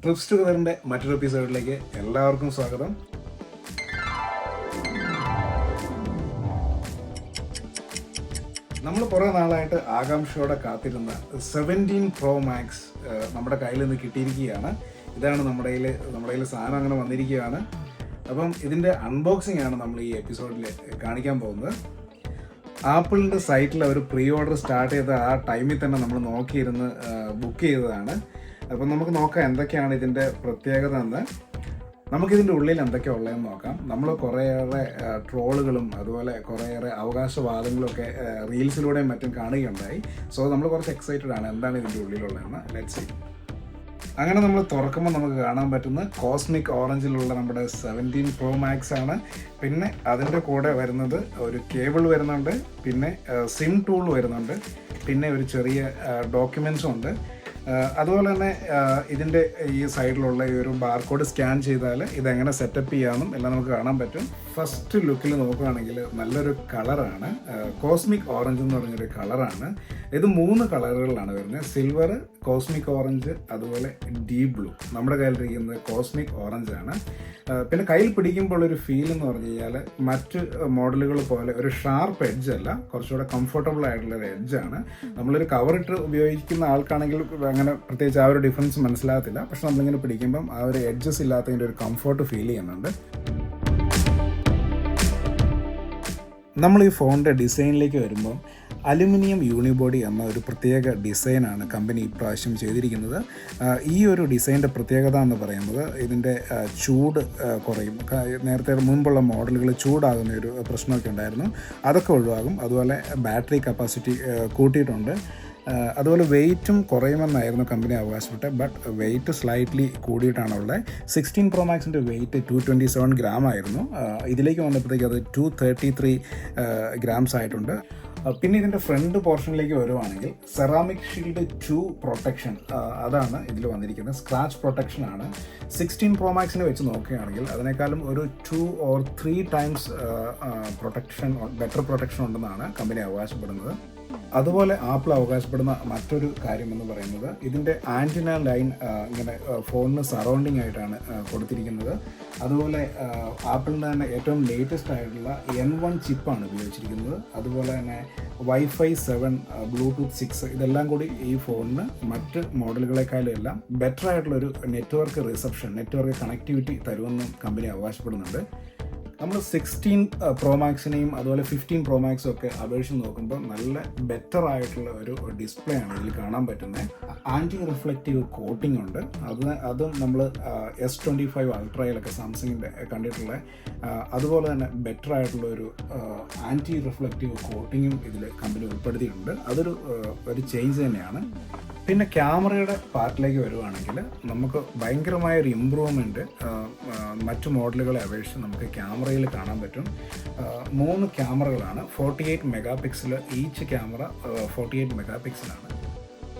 TRIPS ടുഗദറിൻ്റെ മറ്റൊരു എപ്പിസോഡിലേക്ക് എല്ലാവർക്കും സ്വാഗതം. നമ്മൾ കുറേ നാളായിട്ട് ആകാംക്ഷയോടെ കാത്തിരുന്ന 17 Pro Max നമ്മുടെ കയ്യിൽ നിന്ന് കിട്ടിയിരിക്കുകയാണ്. ഇതാണ് നമ്മുടെ കയ്യിൽ സാധനം അങ്ങനെ വന്നിരിക്കുകയാണ്. അപ്പം ഇതിൻ്റെ അൺബോക്സിംഗ് ആണ് നമ്മൾ ഈ എപ്പിസോഡിൽ കാണിക്കാൻ പോകുന്നത്. ആപ്പിളിൻ്റെ സൈറ്റിൽ അവർ പ്രീ ഓർഡർ സ്റ്റാർട്ട് ചെയ്ത ആ ടൈമിൽ തന്നെ നമ്മൾ നോക്കിയിരുന്ന് ബുക്ക് ചെയ്തതാണ്. അപ്പം നമുക്ക് നോക്കാം എന്തൊക്കെയാണ് ഇതിൻ്റെ പ്രത്യേകത എന്ന്. നമുക്കിതിൻ്റെ ഉള്ളിൽ എന്തൊക്കെയാണ് ഉള്ളതെന്ന് നോക്കാം. നമ്മൾ കുറേയേറെ ട്രോളുകളും അതുപോലെ കുറേയേറെ അവകാശവാദങ്ങളൊക്കെ റീൽസിലൂടെയും മറ്റും കാണുകയുണ്ടായി. സോ നമ്മൾ കുറച്ച് എക്സൈറ്റഡ് ആണ് എന്താണ് ഇതിൻ്റെ ഉള്ളിലുള്ളതെന്ന്. Let's see. അങ്ങനെ നമ്മൾ തുറക്കുമ്പോൾ നമുക്ക് കാണാൻ പറ്റുന്ന കോസ്മിക് ഓറഞ്ചിലുള്ള നമ്മുടെ 17 Pro Max ആണ്. പിന്നെ അതിൻ്റെ കൂടെ വരുന്നത് ഒരു കേബിൾ വരുന്നുണ്ട്, പിന്നെ സിം ടൂൾ വരുന്നുണ്ട്, പിന്നെ ഒരു ചെറിയ ഡോക്യുമെൻറ്റ്സും ഉണ്ട്. അതുപോലെ തന്നെ ഇതിൻ്റെ ഈ സൈഡിലുള്ള ഈ ഒരു ബാർകോഡ് സ്കാൻ ചെയ്താൽ ഇതെങ്ങനെ സെറ്റപ്പ് ചെയ്യാമെന്നും എല്ലാം നമുക്ക് കാണാൻ പറ്റും. ഫസ്റ്റ് ലുക്കിൽ നോക്കുകയാണെങ്കിൽ നല്ലൊരു കളറാണ്, കോസ്മിക് ഓറഞ്ച് എന്ന് പറഞ്ഞൊരു കളറാണ്. ഇത് 3 കളറുകളിലാണ് വരുന്നത്: സിൽവർ, കോസ്മിക് ഓറഞ്ച്, അതുപോലെ ഡീപ് ബ്ലൂ. നമ്മുടെ കയ്യിലിരിക്കുന്നത് കോസ്മിക് ഓറഞ്ച് ആണ്. പിന്നെ കയ്യിൽ പിടിക്കുമ്പോൾ ഒരു ഫീൽ എന്ന് പറഞ്ഞു കഴിഞ്ഞാൽ മറ്റ് മോഡലുകൾ പോലെ ഒരു ഷാർപ്പ് എഡ്ജ് അല്ല, കുറച്ചുകൂടെ കംഫർട്ടബിൾ ആയിട്ടുള്ളൊരു എഡ്ജാണ്. നമ്മളൊരു കവറിട്ട് ഉപയോഗിക്കുന്ന ആൾക്കാണെങ്കിൽ അങ്ങനെ പ്രത്യേകിച്ച് ആ ഒരു ഡിഫറൻസ് മനസ്സിലാകത്തില്ല. പക്ഷെ നമ്മളിങ്ങനെ പിടിക്കുമ്പം ആ ഒരു എഡ്ജസ് ഇല്ലാത്തതിൻ്റെ ഒരു കംഫർട്ട് ഫീൽ ചെയ്യുന്നുണ്ട്. നമ്മൾ ഈ ഫോണിൻ്റെ ഡിസൈനിലേക്ക് വരുമ്പം അലുമിനിയം യൂണിബോഡി എന്ന ഒരു പ്രത്യേക ഡിസൈനാണ് കമ്പനി ഇപ്രാവശ്യം ചെയ്തിരിക്കുന്നത്. ഈ ഒരു ഡിസൈൻ്റെ പ്രത്യേകത എന്ന് പറയുന്നത് ഇതിൻ്റെ ചൂട് കുറയും. നേരത്തെ മുൻപുള്ള മോഡലുകൾ ചൂടാകുന്ന ഒരു പ്രശ്നമൊക്കെ ഉണ്ടായിരുന്നു, അതൊക്കെ ഒഴിവാകും. അതുപോലെ ബാറ്ററി കപ്പാസിറ്റി കൂട്ടിയിട്ടുണ്ട്. അതുപോലെ വെയിറ്റും കുറയുമെന്നായിരുന്നു കമ്പനി അവകാശപ്പെട്ടത്. ബട്ട് വെയിറ്റ് സ്ലൈറ്റ്ലി കൂടിയിട്ടാണുള്ളത്. 16 Pro Maxൻ്റെ വെയിറ്റ് 227 ഗ്രാം ആയിരുന്നു. ഇതിലേക്ക് വന്നപ്പോഴത്തേക്ക് അത് 233 ഗ്രാംസ് ആയിട്ടുണ്ട്. പിന്നെ ഇതിൻ്റെ ഫ്രണ്ട് പോർഷനിലേക്ക് വരുവാണെങ്കിൽ സെറാമിക് ഷീൽഡ് 2 പ്രൊട്ടക്ഷൻ അതാണ് ഇതിൽ വന്നിരിക്കുന്നത്. സ്ക്രാച്ച് പ്രൊട്ടക്ഷൻ ആണ്. 16 Pro Maxനെ വെച്ച് നോക്കുകയാണെങ്കിൽ അതിനേക്കാളും ഒരു 2 or 3 times protection, better protection ഉണ്ടെന്നാണ് കമ്പനി അവകാശപ്പെടുന്നത്. അതുപോലെ ആപ്പിൾ അവകാശപ്പെടുന്ന മറ്റൊരു കാര്യം എന്ന് പറയുന്നത് ഇതിൻ്റെ ആൻറ്റിന ലൈൻ ഇങ്ങനെ ഫോണിന് സറൗണ്ടിങ് ആയിട്ടാണ് കൊടുത്തിരിക്കുന്നത്. അതുപോലെ ആപ്പിളിൻ്റെ തന്നെ ഏറ്റവും ലേറ്റസ്റ്റ് ആയിട്ടുള്ള N1 ചിപ്പാണ് ഉപയോഗിച്ചിരിക്കുന്നത്. അതുപോലെ തന്നെ Wi-Fi 7, Bluetooth 6 ഇതെല്ലാം കൂടി ഈ ഫോണിന് മറ്റ് മോഡലുകളെക്കാളും എല്ലാം ബെറ്റർ ആയിട്ടുള്ളൊരു നെറ്റ്വർക്ക് കണക്ടിവിറ്റി തരുമെന്നും കമ്പനി അവകാശപ്പെടുന്നുണ്ട്. നമ്മൾ 16 Pro Maxനെയും അതുപോലെ 15 Pro Maxും ഒക്കെ അപേക്ഷിച്ച് നോക്കുമ്പോൾ നല്ല ബെറ്റർ ആയിട്ടുള്ള ഒരു ഡിസ്പ്ലേ ആണ് ഇതിൽ കാണാൻ പറ്റുന്നത്. ആൻറ്റി റിഫ്ലക്റ്റീവ് കോട്ടിംഗ് ഉണ്ട്. അതും നമ്മൾ S25 അൾട്രയിലൊക്കെ സാംസങ്ങിൻ്റെ കണ്ടിട്ടുള്ള അതുപോലെ തന്നെ ബെറ്റർ ആയിട്ടുള്ള ഒരു ആൻറ്റി റിഫ്ലക്റ്റീവ് കോട്ടിങ്ങും ഇതിൽ കമ്പനി ഉൾപ്പെടുത്തിയിട്ടുണ്ട്. അതൊരു ചേഞ്ച് തന്നെയാണ്. പിന്നെ ക്യാമറയുടെ പാർട്ടിലേക്ക് വരുവാണെങ്കിൽ നമുക്ക് ഭയങ്കരമായൊരു ഇമ്പ്രൂവ്മെൻറ്റ് മറ്റു മോഡലുകളെ അപേക്ഷിച്ച് നമുക്ക് ക്യാമറയിൽ കാണാൻ പറ്റും. 3 ക്യാമറകളാണ്. 48 mega pixel each camera. 48 mega പിക്സലാണ്.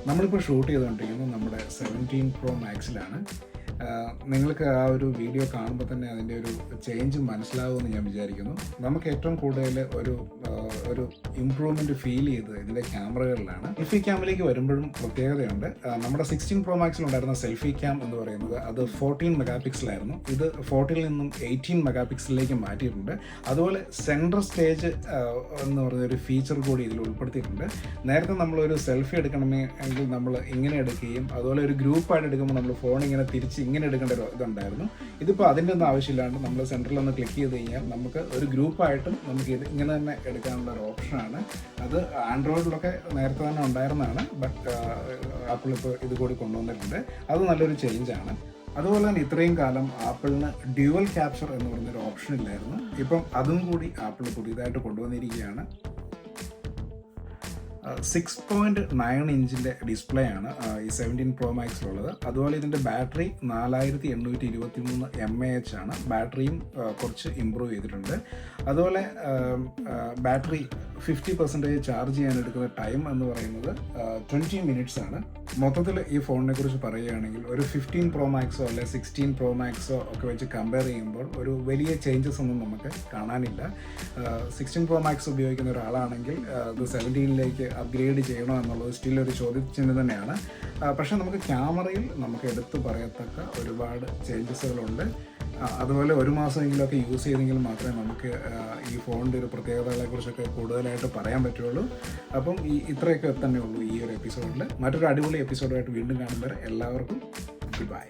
നമ്മളിപ്പോൾ ഷൂട്ട് ചെയ്തുകൊണ്ടിരിക്കുന്നത് നമ്മുടെ 17 Pro Maxലാണ്. നിങ്ങൾക്ക് ആ ഒരു വീഡിയോ കാണുമ്പോൾ തന്നെ അതിൻ്റെ ഒരു ചേഞ്ച് മനസ്സിലാവുമെന്ന് ഞാൻ വിചാരിക്കുന്നു. നമുക്ക് ഏറ്റവും കൂടുതൽ ഒരു ഇമ്പ്രൂവ്മെൻറ്റ് ഫീൽ ചെയ്തത് ഇതിൻ്റെ ക്യാമറകളിലാണ്. സെൽഫി ക്യാമിലേക്ക് വരുമ്പോഴും പ്രത്യേകതയുണ്ട്. നമ്മുടെ 16 Pro Maxിലുണ്ടായിരുന്ന സെൽഫി ക്യാം എന്ന് പറയുന്നത് അത് 14 മെഗാ പിക്സലായിരുന്നു. ഇത് 14 നിന്നും 18 മെഗാ പിക്സലിലേക്ക് മാറ്റിയിട്ടുണ്ട്. അതുപോലെ സെൻട്രൽ സ്റ്റേജ് എന്ന് പറയുന്നൊരു ഫീച്ചർ കൂടി ഇതിൽ ഉൾപ്പെടുത്തിയിട്ടുണ്ട്. നേരത്തെ നമ്മളൊരു സെൽഫി എടുക്കണമെങ്കിൽ നമ്മൾ ഇങ്ങനെ എടുക്കുകയും അതുപോലെ ഒരു ഗ്രൂപ്പായിട്ട് എടുക്കുമ്പോൾ നമ്മൾ ഫോൺ ഇങ്ങനെ തിരിച്ച് ഇങ്ങനെ എടുക്കേണ്ട ഒരു ഇതുണ്ടായിരുന്നു. ഇതിപ്പോൾ അതിൻ്റെ ഒന്നും ആവശ്യമില്ലാണ്ട് നമ്മൾ സെൻറ്ററിൽ ഒന്ന് ക്ലിക്ക് ചെയ്ത് കഴിഞ്ഞാൽ നമുക്ക് ഒരു ഗ്രൂപ്പായിട്ടും നമുക്ക് ഇത് ഇങ്ങനെ തന്നെ എടുക്കാനുള്ള ഒരു ഓപ്ഷനാണ്. അത് ആൻഡ്രോയിഡിലൊക്കെ നേരത്തെ തന്നെ ഉണ്ടായിരുന്നതാണ്. ബട്ട് ആപ്പിൾ ഇപ്പോൾ ഇത് കൂടി കൊണ്ടുവന്നിട്ടുണ്ട്. അത് നല്ലൊരു ചേഞ്ചാണ്. അതുപോലെ തന്നെ ഇത്രയും കാലം ആപ്പിളിന് ഡ്യുവൽ ക്യാപ്ചർ എന്ന് പറയുന്നൊരു ഓപ്ഷൻ ഇല്ലായിരുന്നു. ഇപ്പം അതും കൂടി ആപ്പിൾ പുതിയതായിട്ട് കൊണ്ടുവന്നിരിക്കുകയാണ്. 6.9 ഇഞ്ചിൻ്റെ ഡിസ്പ്ലേ ആണ് ഈ 17 Pro Maxിലുള്ളത്. അതുപോലെ ഇതിൻ്റെ ബാറ്ററി 4823 mAh ആണ്. ബാറ്ററിയും കുറച്ച് ഇമ്പ്രൂവ് ചെയ്തിട്ടുണ്ട്. അതുപോലെ ബാറ്ററി 50% ചാർജ് ചെയ്യാൻ എടുക്കുന്ന ടൈം എന്ന് പറയുന്നത് 20 മിനിറ്റ്സ് ആണ്. മൊത്തത്തിൽ ഈ ഫോണിനെ കുറിച്ച് പറയുകയാണെങ്കിൽ ഒരു 15 Pro Maxോ അല്ലെ 16 Pro Maxോ ഒക്കെ വെച്ച് കമ്പയർ ചെയ്യുമ്പോൾ ഒരു വലിയ ചേഞ്ചസ് ഒന്നും നമുക്ക് കാണാനില്ല. 16 Pro Max ഉപയോഗിക്കുന്ന ഒരാളാണെങ്കിൽ അത് 17ലേക്ക് അപ്ഗ്രേഡ് ചെയ്യണോ എന്നുള്ളത് സ്റ്റിൽ ഒരു ചോദ്യചിഹ്നം തന്നെയാണ്. പക്ഷേ നമുക്ക് ക്യാമറയിൽ നമുക്ക് എടുത്തു പറയത്തക്ക ഒരുപാട് ചേഞ്ചസുകളുണ്ട്. അതുപോലെ ഒരു മാസമെങ്കിലുമൊക്കെ യൂസ് ചെയ്തെങ്കിൽ മാത്രമേ നമുക്ക് ഈ ഫോണിൻ്റെ ഒരു പ്രത്യേകതകളെക്കുറിച്ചൊക്കെ കൂടുതലായിട്ട് പറയാൻ പറ്റുള്ളൂ. അപ്പം ഇത്രയൊക്കെ തന്നെ ഉള്ളൂ ഈ ഒരു എപ്പിസോഡിൽ. മറ്റൊരു അടിപൊളി എപ്പിസോഡായിട്ട് വീണ്ടും കാണുമ്പോൾ എല്ലാവർക്കും ഗുഡ് ബൈ.